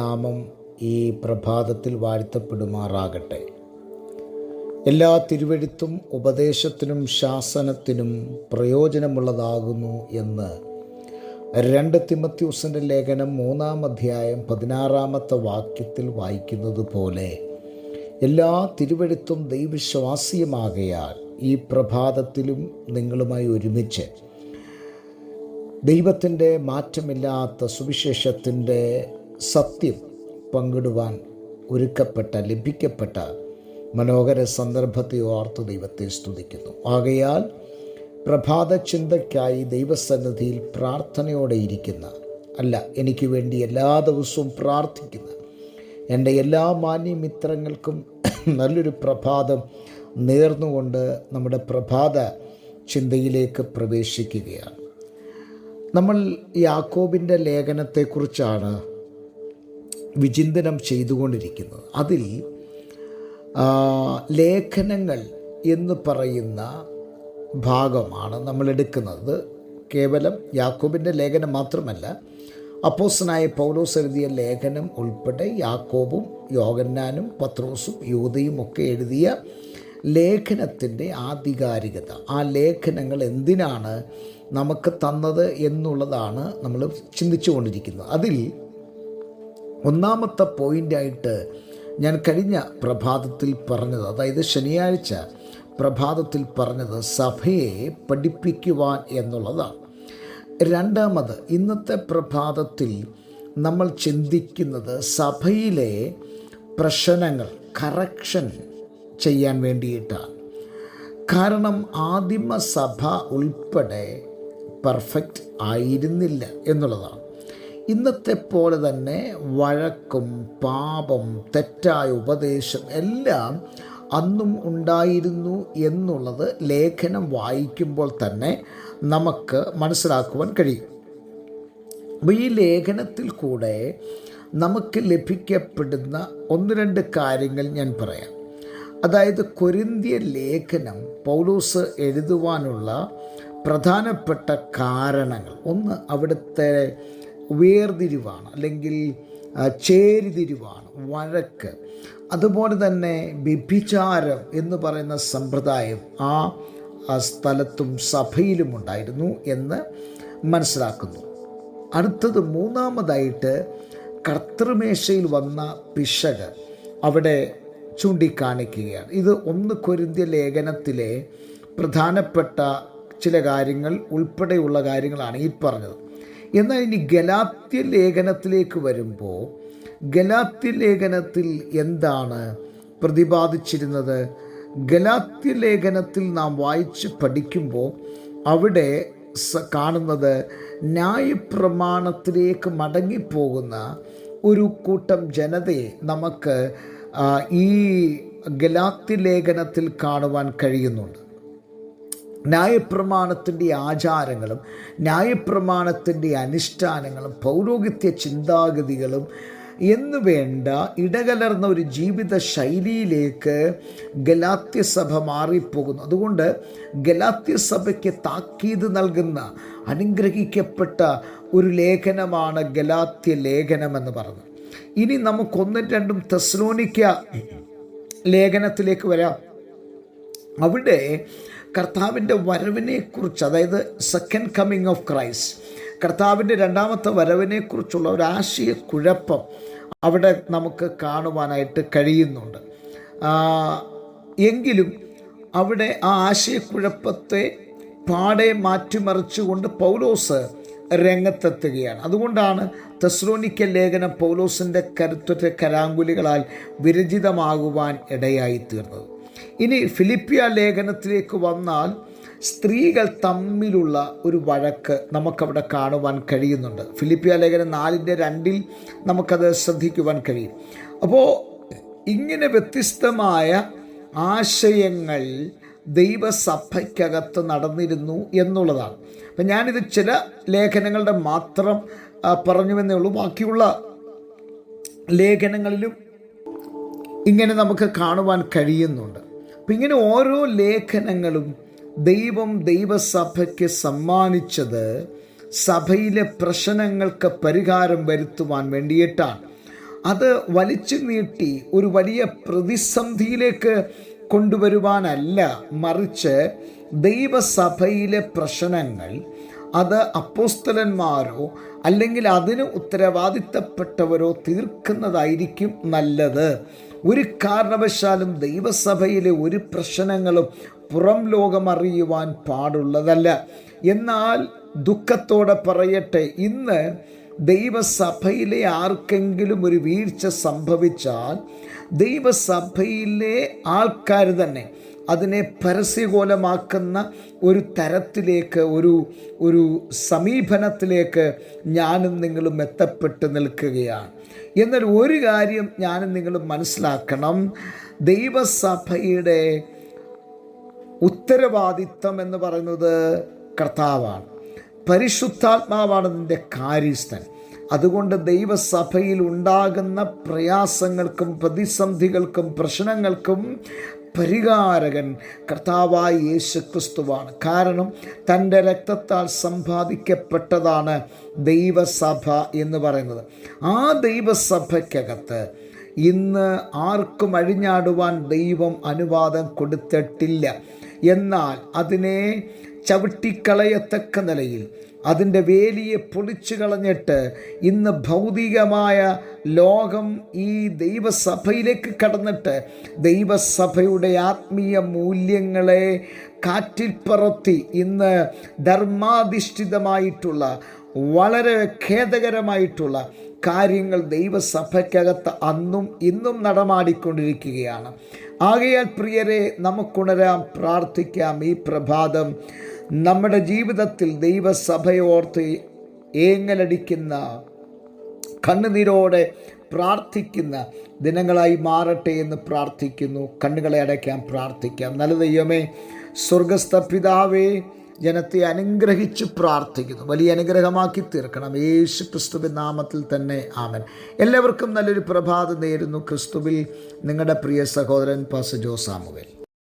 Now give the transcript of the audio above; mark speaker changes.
Speaker 1: നാമം ഈ പ്രഭാതത്തിൽ വാഴ്ത്തപ്പെടുമാറാകട്ടെ. എല്ലാ തിരുവെഴുത്തും ഉപദേശത്തിനും ശാസനത്തിനും പ്രയോജനമുള്ളതാകുന്നു എന്ന് 2 തിമോഥെയോസിൻ്റെ ലേഖനം 3-ാം അധ്യായം 16-ാമത്തെ വാക്യത്തിൽ വായിക്കുന്നത് പോലെ എല്ലാ തിരുവെഴുത്തും ദൈവവിശ്വാസ്യമാകയാൽ ഈ പ്രഭാതത്തിലും നിങ്ങളുമായി ഒരുമിച്ച് ദൈവത്തിൻ്റെ മാറ്റമില്ലാത്ത സുവിശേഷത്തിൻ്റെ സത്യം പങ്കിടുവാൻ ലഭിക്കപ്പെട്ട മനോഹര സന്ദർഭത്തെ ഓർത്ത് ദൈവത്തെ സ്തുതിക്കുന്നു. ആകയാൽ പ്രഭാത ചിന്തയ്ക്കായി ദൈവസന്നിധിയിൽ പ്രാർത്ഥനയോടെ ഇരിക്കുന്ന, എനിക്ക് വേണ്ടി എല്ലാ ദിവസവും പ്രാർത്ഥിക്കുന്ന എൻ്റെ എല്ലാ മാന്യമിത്രങ്ങൾക്കും നല്ലൊരു പ്രഭാതം നേർന്നുകൊണ്ട് നമ്മുടെ പ്രഭാത ചിന്തയിലേക്ക് പ്രവേശിക്കുകയാണ്. നമ്മൾ യാക്കോബിൻ്റെ ലേഖനത്തെക്കുറിച്ചാണ് വിചിന്തനം ചെയ്തുകൊണ്ടിരിക്കുന്നത്. അതിൽ ലേഖനങ്ങൾ എന്ന് പറയുന്ന ഭാഗമാണ് നമ്മൾ എടുക്കുന്നത്. കേവലം യാക്കോബിൻ്റെ ലേഖനം മാത്രമല്ല, അപ്പോസ്തലനായ പൗലോസ് എഴുതിയ ലേഖനം ഉൾപ്പെടെ യാക്കോബും യോഹന്നാനും പത്രോസും യൂദയും ഒക്കെ എഴുതിയ ലേഖനത്തിൻ്റെ ആധികാരികത, ആ ലേഖനങ്ങൾ എന്തിനാണ് നമുക്ക് തന്നത് എന്നുള്ളതാണ് നമ്മൾ ചിന്തിച്ചു കൊണ്ടിരിക്കുന്നത്. അതിൽ ഒന്നാമത്തെ പോയിൻ്റായിട്ട് ഞാൻ കഴിഞ്ഞ പ്രഭാതത്തിൽ പറഞ്ഞത്, അതായത് ശനിയാഴ്ച പ്രഭാതത്തിൽ പറഞ്ഞത് സഭയെ പഠിപ്പിക്കുവാൻ എന്നുള്ളതാണ്. രണ്ടാമത് ഇന്നത്തെ പ്രഭാതത്തിൽ നമ്മൾ ചിന്തിക്കുന്നത് സഭയിലെ പ്രശ്നങ്ങൾ കറക്ഷൻ ചെയ്യാൻ വേണ്ടിയിട്ടാണ്. കാരണം ആദിമസഭ ഉൾപ്പെടെ പെർഫെക്റ്റ് ആയിരുന്നില്ല എന്നുള്ളതാണ്. ഇന്നത്തെ പോലെ തന്നെ വഴക്കും പാപം തെറ്റായ ഉപദേശം എല്ലാം അന്നും ഉണ്ടായിരുന്നു എന്നുള്ളത് ലേഖനം വായിക്കുമ്പോൾ തന്നെ നമുക്ക് മനസ്സിലാക്കുവാൻ കഴിയും. അപ്പോൾ ഈ ലേഖനത്തിൽ കൂടെ നമുക്ക് ലഭിക്കപ്പെടുന്ന 1-2 കാര്യങ്ങൾ ഞാൻ പറയാം. അതായത് കൊരിന്ത്യ ലേഖനം പൗലോസ് എഴുതുവാനുള്ള പ്രധാനപ്പെട്ട കാരണങ്ങൾ, ഒന്ന് അവിടുത്തെ വേർതിരിവാണ്, അല്ലെങ്കിൽ ചേരിതിരിവാണ്, വഴക്ക്, അതുപോലെ തന്നെ വ്യഭിചാരം എന്ന് പറയുന്ന സമ്പ്രദായം ആ സ്ഥലത്തും സഭയിലും ഉണ്ടായിരുന്നു എന്ന് മനസ്സിലാക്കുന്നു. അടുത്തത് മൂന്നാമതായിട്ട് കർത്തൃമേശയിൽ വന്ന പിശക് അവിടെ ചൂണ്ടിക്കാണിക്കുകയാണ്. ഇത് 1 കൊരിന്ത്യ ലേഖനത്തിലെ പ്രധാനപ്പെട്ട ചില കാര്യങ്ങൾ ഉൾപ്പെടെയുള്ള കാര്യങ്ങളാണ് ഈ പറഞ്ഞത്. എന്നാൽ ഇനി ഗലാത്യ ലേഖനത്തിലേക്ക് വരുമ്പോൾ ഗലാത്യ ലേഖനത്തിൽ എന്താണ് പ്രതിപാദിച്ചിരുന്നത്? ഗലാത്യ ലേഖനത്തിൽ നാം വായിച്ച് പഠിക്കുമ്പോൾ അവിടെ കാണുന്നത് ന്യായപ്രമാണത്തിലേക്ക് മടങ്ങിപ്പോകുന്ന ഒരു കൂട്ടം ജനതയെ നമുക്ക് ഈ ഗലാത്യ ലേഖനത്തിൽ കാണുവാൻ കഴിയുന്നുണ്ട്. ന്യായപ്രമാണത്തിൻ്റെ ആചാരങ്ങളും ന്യായപ്രമാണത്തിൻ്റെ അനുഷ്ഠാനങ്ങളും പൗരോഹിത്യ ചിന്താഗതികളും എന്നു വേണ്ട ഇടകലർന്ന ഒരു ജീവിത ശൈലിയിലേക്ക് ഗലാത്യ സഭ മാറിപ്പോകുന്നു. അതുകൊണ്ട് ഗലാത്യ സഭയ്ക്ക് താക്കീത് നൽകുന്ന അനുഗ്രഹിക്കപ്പെട്ട ഒരു ലേഖനമാണ് ഗലാത്യ ലേഖനമെന്ന് പറഞ്ഞു. ഇനി നമുക്ക് 1-2 തെസ്സലോനിക്ക ലേഖനത്തിലേക്ക് വരാം. അവിടെ കർത്താവിൻ്റെ വരവിനെക്കുറിച്ച്, അതായത് സെക്കൻഡ് കമ്മിങ് ഓഫ് ക്രൈസ്റ്റ്, കർത്താവിൻ്റെ 2ാമത്തെ വരവിനെക്കുറിച്ചുള്ള ഒരു ആശയക്കുഴപ്പം അവിടെ നമുക്ക് കാണുവാനായിട്ട് കഴിയുന്നുണ്ട്. എങ്കിലും അവിടെ ആ ആശയക്കുഴപ്പത്തെ പാടെ മാറ്റിമറിച്ചുകൊണ്ട് പൗലോസ് രംഗത്തെത്തുകയാണ്. അതുകൊണ്ടാണ് തെസ്സലോനിക്ക ലേഖനം പൗലോസിൻ്റെ കരുത്തുറ്റ കരാങ്കുലികളാൽ വിരചിതമാകുവാൻ ഇടയായിത്തീർന്നത്. ഇനി ഫിലിപ്പിയ ലേഖനത്തിലേക്ക് വന്നാൽ സ്ത്രീകൾ തമ്മിലുള്ള ഒരു വഴക്ക് നമുക്കവിടെ കാണുവാൻ കഴിയുന്നുണ്ട്. ഫിലിപ്പിയ ലേഖനം 4:2 നമുക്കത് ശ്രദ്ധിക്കുവാൻ കഴിയും. അപ്പോൾ ഇങ്ങനെ വ്യത്യസ്തമായ ആശയങ്ങൾ ദൈവസഭയ്ക്കകത്ത് നടന്നിരുന്നു എന്നുള്ളതാണ്. അപ്പം ഞാനിത് ചില ലേഖനങ്ങളുടെ മാത്രം പറഞ്ഞുവെന്നേ ഉള്ളൂ. ബാക്കിയുള്ള ലേഖനങ്ങളിലും ഇങ്ങനെ നമുക്ക് കാണുവാൻ കഴിയുന്നുണ്ട്. അപ്പം ഇങ്ങനെ ഓരോ ലേഖനങ്ങളും ദൈവസഭയ്ക്ക് സമ്മാനിച്ചത് സഭയിലെ പ്രശ്നങ്ങൾക്ക് പരിഹാരം വരുത്തുവാൻ വേണ്ടിയിട്ടാണ്. അത് വലിച്ചു നീട്ടി ഒരു വലിയ പ്രതിസന്ധിയിലേക്ക് കൊണ്ടുവരുവാനല്ല, മറിച്ച് ദൈവസഭയിലെ പ്രശ്നങ്ങൾ അത് അപ്പോസ്തലന്മാരോ അല്ലെങ്കിൽ അതിന് ഉത്തരവാദിത്തപ്പെട്ടവരോ തീർക്കുന്നതായിരിക്കും നല്ലത്. ഒരു കാരണവശാലും ദൈവസഭയിലെ ഒരു പ്രശ്നങ്ങളും പുറം ലോകം അറിയുവാൻ പാടുള്ളതല്ല. എന്നാൽ ദുഃഖത്തോടെ പറയട്ടെ, ഇന്ന് ദൈവസഭയിലെ ആർക്കെങ്കിലും ഒരു വീഴ്ച സംഭവിച്ചാൽ ദൈവസഭയിലെ ആൾക്കാർ തന്നെ അതിനെ പരസ്യകോലമാക്കുന്ന ഒരു തരത്തിലേക്ക്, ഒരു സമീപനത്തിലേക്ക് ഞാനും നിങ്ങളും എത്തപ്പെട്ട് നിൽക്കുകയാണ്. എന്നാൽ ഒരു കാര്യം ഞാനും നിങ്ങളും മനസ്സിലാക്കണം, ദൈവസഭയുടെ ഉത്തരവാദിത്തം എന്ന് പറയുന്നത് കർത്താവാണ്. പരിശുദ്ധാത്മാവാണ് നിൻ്റെ കാര്യസ്ഥൻ. അതുകൊണ്ട് ദൈവസഭയിൽ ഉണ്ടാകുന്ന പ്രയാസങ്ങൾക്കും പ്രതിസന്ധികൾക്കും പ്രശ്നങ്ങൾക്കും പരിഹാരകൻ കർത്താവായ യേശുക്രിസ്തുവാണ്. കാരണം തൻ്റെ രക്തത്താൽ സമ്പാദിക്കപ്പെട്ടതാണ് ദൈവസഭ എന്ന് പറയുന്നത്. ആ ദൈവസഭയ്ക്കകത്ത് ഇന്ന് ആർക്കും അഴിഞ്ഞാടുവാൻ ദൈവം അനുവാദം കൊടുത്തിട്ടില്ല. എന്നാൽ അതിനെ ചവിട്ടിക്കളയത്തക്ക നിലയിൽ അതിൻ്റെ വേലിയെ പൊളിച്ചു കളഞ്ഞിട്ട് ഇന്ന് ഭൗതികമായ ലോകം ഈ ദൈവസഭയിലേക്ക് കടന്നിട്ട് ദൈവസഭയുടെ ആത്മീയ മൂല്യങ്ങളെ കാറ്റിൽ പറത്തി ഇന്ന് ധർമാധിഷ്ഠിതമായിട്ടുള്ള വളരെ ഖേദകരമായിട്ടുള്ള കാര്യങ്ങൾ ദൈവസഭയ്ക്കകത്ത് അന്നും ഇന്നും നടമാടിക്കൊണ്ടിരിക്കുകയാണ്. ആകയാൽ പ്രിയരെ, നമുക്കുണരാം, പ്രാർത്ഥിക്കാം. ഈ പ്രഭാതം നമ്മുടെ ജീവിതത്തിൽ ദൈവസഭയോർത്ത് ഏങ്ങലടിക്കുന്ന, കണ്ണുനീരോടെ പ്രാർത്ഥിക്കുന്ന ദിനങ്ങളായി മാറട്ടെ എന്ന് പ്രാർത്ഥിക്കുന്നു. കണ്ണുകളെ അടയ്ക്കാം, പ്രാർത്ഥിക്കാം. നല്ല ദൈവമേ, സ്വർഗസ്ഥ പിതാവേ, ജനത്തെ അനുഗ്രഹിച്ച് പ്രാർത്ഥിക്കുന്നു. വലിയ അനുഗ്രഹമാക്കി തീർക്കണം യേശു ക്രിസ്തുവിൻ നാമത്തിൽ തന്നെ, ആമേൻ. എല്ലാവർക്കും നല്ലൊരു പ്രഭാതം നേരുന്നു. ക്രിസ്തുവിൽ നിങ്ങളുടെ പ്രിയ സഹോദരൻ പാസ്റ്റർ ജോസ് സാമുവേൽ.